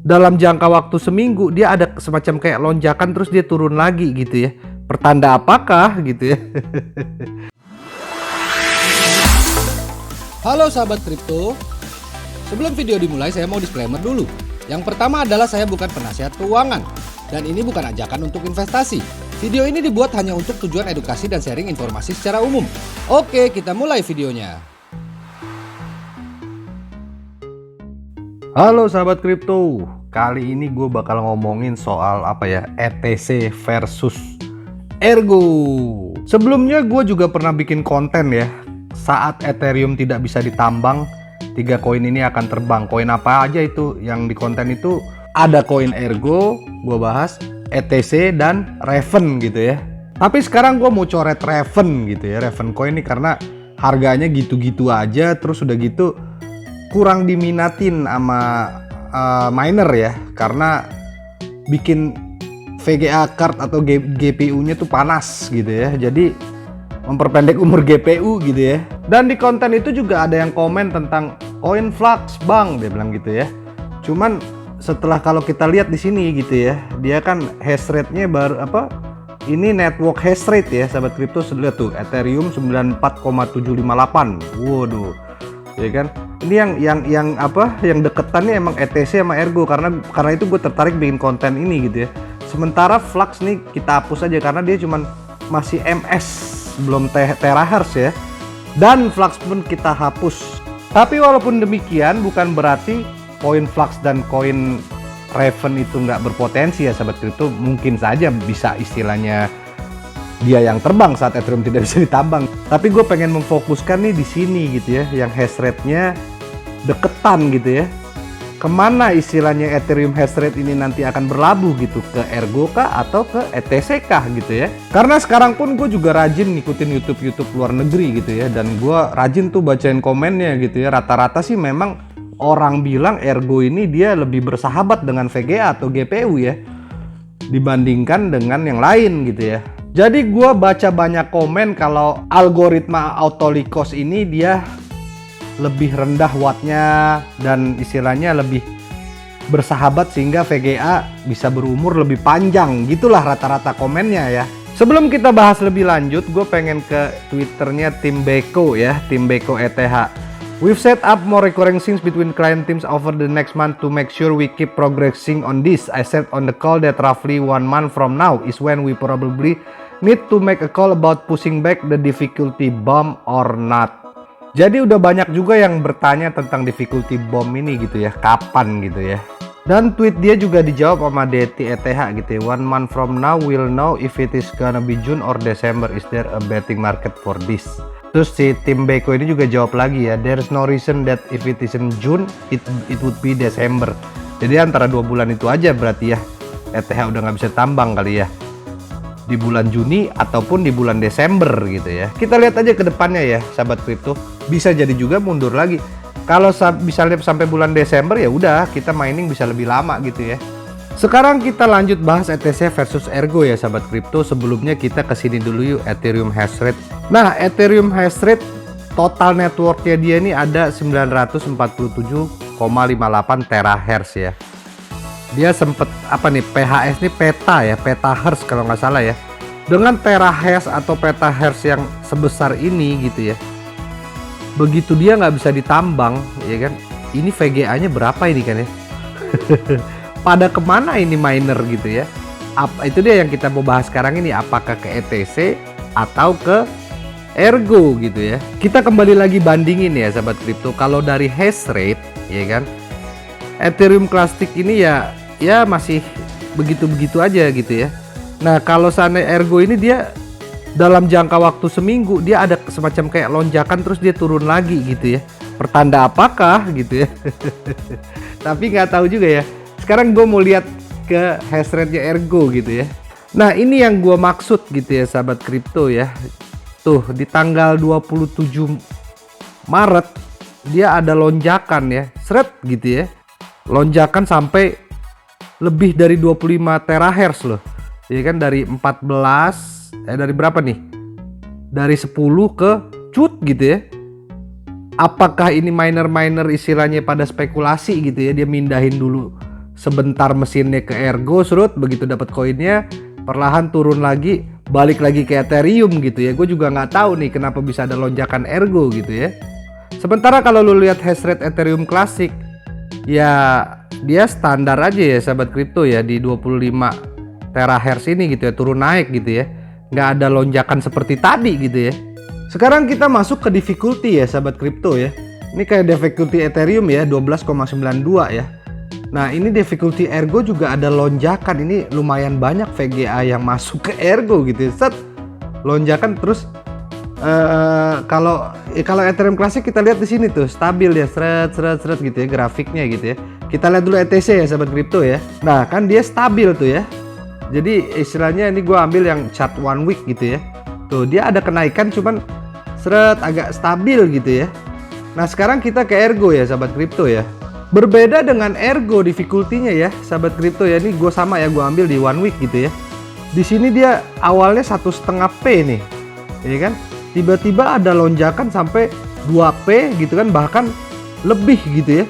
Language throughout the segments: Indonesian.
dalam jangka waktu seminggu dia ada semacam kayak lonjakan terus dia turun lagi gitu ya. Pertanda apakah gitu ya? Halo sahabat kripto. Sebelum video dimulai saya mau disclaimer dulu. Yang pertama adalah saya bukan penasihat keuangan dan ini bukan ajakan untuk investasi. Video ini dibuat hanya untuk tujuan edukasi dan sharing informasi secara umum. Oke, kita mulai videonya. Halo sahabat kripto, kali ini gue bakal ngomongin soal ETC versus Ergo. Sebelumnya gue juga pernah bikin konten ya, saat Ethereum tidak bisa ditambang, 3 koin ini akan terbang. Koin apa aja itu yang di konten itu? Ada koin Ergo, gue bahas, ETC dan Raven gitu ya. Tapi sekarang gue mau coret Raven gitu ya, Raven coin ini karena harganya gitu-gitu aja, terus udah gitu kurang diminatin sama miner ya, karena bikin VGA card atau GPU-nya tuh panas gitu ya, jadi memperpendek umur GPU gitu ya. Dan di konten itu juga ada yang komen tentang koin Flux bang, dia bilang gitu ya. Cuman setelah kalau kita lihat di sini gitu ya, dia kan hash rate-nya baru ini network hash rate ya sahabat kripto. Lihat tuh Ethereum 94,758. Waduh, ya kan. Ini yang deketannya emang ETC sama Ergo, karena itu gue tertarik bikin konten ini gitu ya. Sementara Flux nih kita hapus aja karena dia cuman masih MS, belum terahertz ya. Dan Flux pun kita hapus. Tapi walaupun demikian bukan berarti koin Flux dan koin Raven itu nggak berpotensi ya sahabat kripto. Mungkin saja bisa istilahnya dia yang terbang saat Ethereum tidak bisa ditambang. Tapi gue pengen memfokuskan nih di sini gitu ya, yang hash rate-nya deketan gitu ya. Kemana istilahnya Ethereum hash rate ini nanti akan berlabuh gitu, ke Ergo kah atau ke ETC kah gitu ya. Karena sekarang pun gue juga rajin ngikutin YouTube luar negeri gitu ya, dan gue rajin tuh bacain komennya gitu ya. Rata-rata sih memang orang bilang Ergo ini dia lebih bersahabat dengan VGA atau GPU ya, dibandingkan dengan yang lain gitu ya. Jadi gue baca banyak komen kalau algoritma Autolycos ini dia lebih rendah wattnya dan istilahnya lebih bersahabat sehingga VGA bisa berumur lebih panjang, gitulah rata-rata komennya ya. Sebelum kita bahas lebih lanjut, gue pengen ke Twitternya Tim Beko ya, Tim Beko ETH. We've set up more recurring things between client teams over the next month to make sure we keep progressing on this. I said on the call that roughly 1 month from now is when we probably need to make a call about pushing back the difficulty bomb or not. Jadi udah banyak juga yang bertanya tentang difficulty bomb ini gitu ya, kapan gitu ya. Dan tweet dia juga dijawab sama DT ETH gitu ya. 1 month from now we'll know if it is gonna be June or December. Is there a betting market for this? Terus si Tim Beko ini juga jawab lagi ya, there's no reason that if it isn't June it would be December. Jadi antara 2 bulan itu aja berarti ya ETH udah nggak bisa tambang kali ya, di bulan Juni ataupun di bulan Desember gitu ya. Kita lihat aja ke depannya ya sahabat kripto, bisa jadi juga mundur lagi. Kalau misalnya sampai bulan Desember ya udah kita mining bisa lebih lama gitu ya. Sekarang kita lanjut bahas ETC versus Ergo ya sahabat kripto. Sebelumnya kita kesini dulu yuk Ethereum hash rate. Nah Ethereum hash rate total networknya dia ini ada 947,58 terahertz ya. Dia sempet PHS nih petahertz kalau nggak salah ya. Dengan terahertz atau petahertz yang sebesar ini gitu ya, begitu dia nggak bisa ditambang ya kan, ini VGA nya berapa ini kan ya. Pada kemana ini miner gitu ya. Itu dia yang kita mau bahas sekarang ini, apakah ke ETC atau ke Ergo gitu ya. Kita kembali lagi bandingin ya sahabat kripto. Kalau dari hash rate ya kan, Ethereum Classic ini ya masih begitu-begitu aja gitu ya. Nah kalau sana Ergo ini dia dalam jangka waktu seminggu dia ada semacam kayak lonjakan terus dia turun lagi gitu ya. Pertanda apakah gitu ya. Tapi nggak tahu juga ya. Sekarang gue mau lihat ke hash rate-nya Ergo gitu ya. Nah ini yang gue maksud gitu ya sahabat kripto ya. Tuh di tanggal 27 Maret dia ada lonjakan ya, seret gitu ya. Lonjakan sampai lebih dari 25 terahertz loh. Ya kan dari 14 dari berapa nih? Dari 10 ke cut gitu ya. Apakah ini miner-miner istilahnya pada spekulasi gitu ya, dia mindahin dulu sebentar mesinnya ke Ergo, surut begitu dapat koinnya perlahan turun lagi, balik lagi ke Ethereum gitu ya. Gue juga nggak tahu nih kenapa bisa ada lonjakan Ergo gitu ya. Sementara kalau lu lihat hash rate Ethereum klasik, ya dia standar aja ya sahabat kripto ya, di 25 terahertz ini gitu ya, turun naik gitu ya. Nggak ada lonjakan seperti tadi gitu ya. Sekarang kita masuk ke difficulty ya sahabat kripto ya. Ini kayak difficulty Ethereum ya, 12,92 ya. Nah ini difficulty Ergo juga ada lonjakan. Ini lumayan banyak VGA yang masuk ke Ergo gitu ya. Set lonjakan terus. Kalau Ethereum klasik kita lihat di sini tuh stabil ya, seret gitu ya grafiknya gitu ya. Kita lihat dulu ETC ya sahabat kripto ya. Nah kan dia stabil tuh ya. Jadi istilahnya ini gue ambil yang chart 1 week gitu ya. Tuh dia ada kenaikan cuman seret agak stabil gitu ya. Nah sekarang kita ke Ergo ya sahabat kripto ya. Berbeda dengan Ergo difficulty-nya ya sahabat kripto ya. Ini gue sama ya, gue ambil di 1 week gitu ya. Di sini dia awalnya 1,5 P nih, ya kan? Tiba-tiba ada lonjakan sampai 2 P gitu kan, bahkan lebih gitu ya.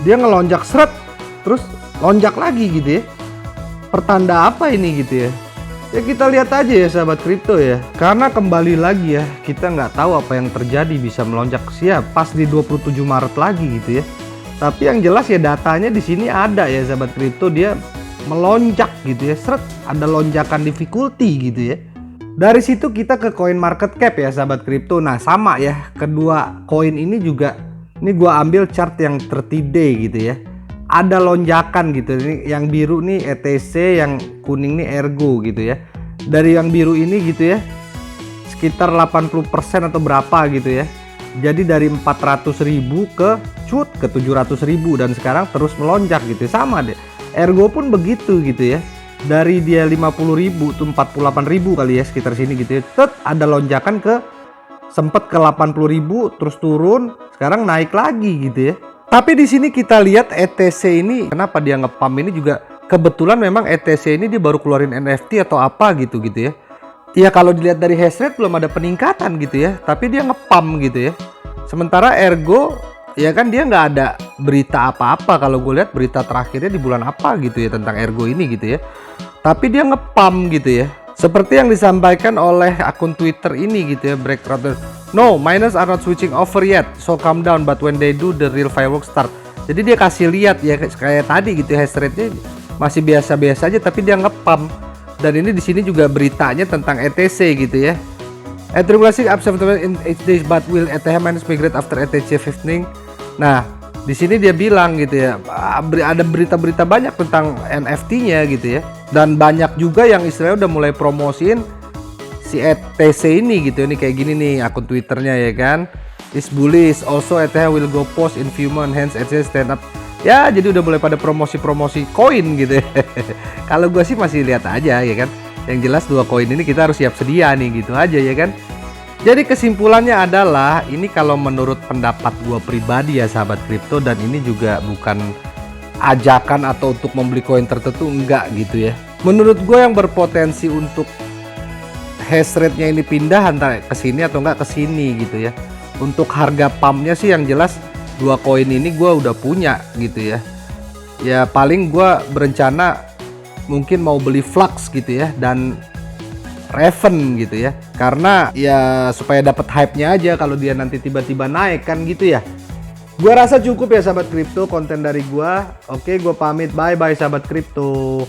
Dia ngelonjak seret, terus lonjak lagi gitu ya. Pertanda apa ini gitu ya? Ya kita lihat aja ya sahabat kripto ya. Karena kembali lagi ya, kita nggak tahu apa yang terjadi bisa melonjak siap pas di 27 Maret lagi gitu ya. Tapi yang jelas ya datanya di sini ada ya sahabat kripto, dia melonjak gitu ya. Seret, ada lonjakan difficulty gitu ya. Dari situ kita ke coin market cap ya sahabat kripto. Nah sama ya, kedua koin ini juga, ini gua ambil chart yang 30 day gitu ya. Ada lonjakan gitu. Ini yang biru nih ETC, yang kuning nih Ergo gitu ya. Dari yang biru ini gitu ya, sekitar 80% atau berapa gitu ya. Jadi dari 400.000 ke 700.000 dan sekarang terus melonjak gitu. Sama deh. Ergo pun begitu gitu ya. Dari dia 50.000 tuh 48.000 kali ya sekitar sini gitu ya. Ada lonjakan ke sempet ke 80.000 terus turun, sekarang naik lagi gitu ya. Tapi di sini kita lihat ETC ini kenapa dia nge-pump ini juga kebetulan memang ETC ini dia baru keluarin NFT atau apa gitu ya. Ya kalau dilihat dari hash rate belum ada peningkatan gitu ya, tapi dia nge-pump gitu ya. Sementara Ergo ya kan dia nggak ada berita apa-apa, kalau gue lihat berita terakhirnya di bulan apa gitu ya tentang Ergo ini gitu ya. Tapi dia nge-pump gitu ya. Seperti yang disampaikan oleh akun Twitter ini gitu ya, Breakout. No, miners are not switching over yet, so calm down. But when they do, the real fireworks start. Jadi dia kasih lihat ya kayak tadi gitu, hash rate-nya masih biasa-biasa aja, tapi dia nge-pump. Dan ini di sini juga beritanya tentang ETC gitu ya. Ethereum Classic up 7% in 8 days, but will ETH minus migrate after ETC 15? Nah, di sini dia bilang gitu ya, ada berita-berita banyak tentang NFT-nya gitu ya. Dan banyak juga yang istilahnya udah mulai promosiin si ETC ini gitu. Ini kayak gini nih akun Twitternya ya kan. Is bullish, also ETH will go post in few months, hence ETH stand up. Ya jadi udah mulai pada promosi-promosi koin gitu ya. Kalau gue sih masih lihat aja ya kan. Yang jelas dua koin ini kita harus siap sedia nih gitu aja ya kan. Jadi kesimpulannya adalah ini kalau menurut pendapat gue pribadi ya sahabat kripto, dan ini juga bukan ajakan atau untuk membeli koin tertentu, enggak gitu ya. Menurut gue yang berpotensi untuk hash rate-nya ini pindah antara ke sini atau enggak ke sini gitu ya. Untuk harga pumpnya sih yang jelas dua koin ini gue udah punya gitu ya. Ya paling gue berencana mungkin mau beli Flux gitu ya dan Raven gitu ya, karena ya supaya dapat hype-nya aja kalau dia nanti tiba-tiba naik kan gitu ya. Gua rasa cukup ya sahabat kripto konten dari gua. Oke, gua pamit, bye bye sahabat kripto.